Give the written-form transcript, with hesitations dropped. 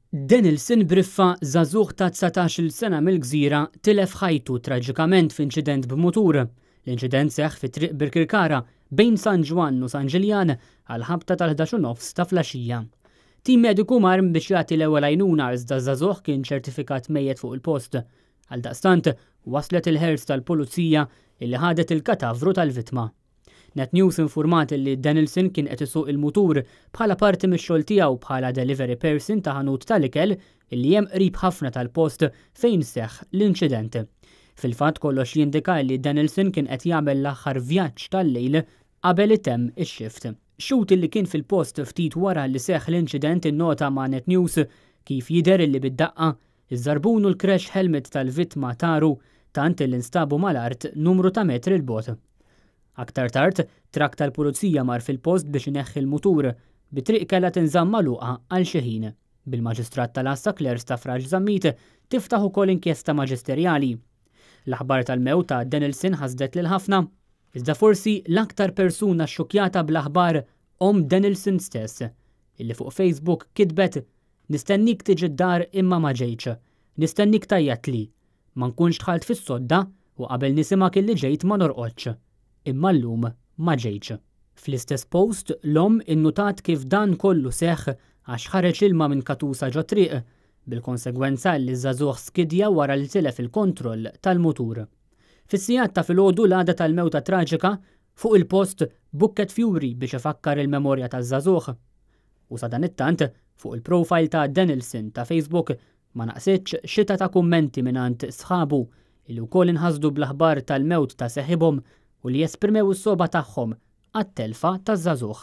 Denilson Briffa żagħżugħ ta' 19-il sena mill-Gżira tilef ħajtu traġikament f'inċident b'mutur. L-inċident seħħ fi triq Birkirkara bejn San Ġwan u San Ġiljan għal ħabta tal-11 ta' flaxija. Tim mediku mar biex jagħti l-ewwel għajnuna iżda żagħżugħ kien ċertifikat mejjed fuq il-post. Għaldaqstant waslet il-ħers tal-pulizija illi ħadet il-katavru tal-vittma. NetNews infurmat li Denilson kien qed isuq il-mutur bħala parti mix-xogħol tiegħu bħala delivery person ta' ħanut tal-ikel illi hemm qrib ħafna tal-post fejn seħħ l-inċident. Fil-fatt kollox jindika li Denilson kien qed jagħmel l-aħħar vjaġġ tal-lejl qabel itemm ix-xift. Xut illi kien fil-post ftit wara li seħħ l-inċident innota ma' NetNews kif jidher illi bid-daqqa iż-żarbun u l-crash helmet tal-vittma taru tant illi nstabu mal-art numru ta' metri l-bogħod. Aktar tard, trak tal-pulizija mar fil-post biex ineħħi l-mutur bi triq kellha tinżamm magħluqa għal xi ħin. Bil-Maġistrat tal-Assa Claire Staffraġ Żammit tiftaħ ukoll inkjesta maġisterjali. L-aħbar tal-mewt ta' Denilson ħasdet lil ħafna, iżda forsi l-aktar persuna xxukjata bl-aħbar Denilson stess, illi fuq Facebook kitbet "Nistennik tiġi d-dar imma ma ġejtx, nistennik tajjatli, ma nkunx dħalt fis-sodda u qabel nisimak illi ġejt ma norqodx. Imma llum ma ġejtx." Fl-istess post l-om innutat kif dan kollu seħħ għax ħareġ ilma minn katusa ġo triq, bil-konsegwenza li żagħżugħ skidja wara li tilef il-kontroll tal-mutur. Fis-sigħat ta' filgħodu l-għada tal-mewta traġika fuq il-post bukket fjuri biex ifakkar il-memorja taż-żagħżugħ. U sa dan it-tant fuq il-profile ta' Denilson ta' Facebook ma naqsitx xita ta' kummenti mingħand sħabu illi wkoll inħasdu bl-aħbar tal-mewt ta' seħħibhom u li jesprimew is-soba tagħhom għat-telfa taż-żagħżugħ.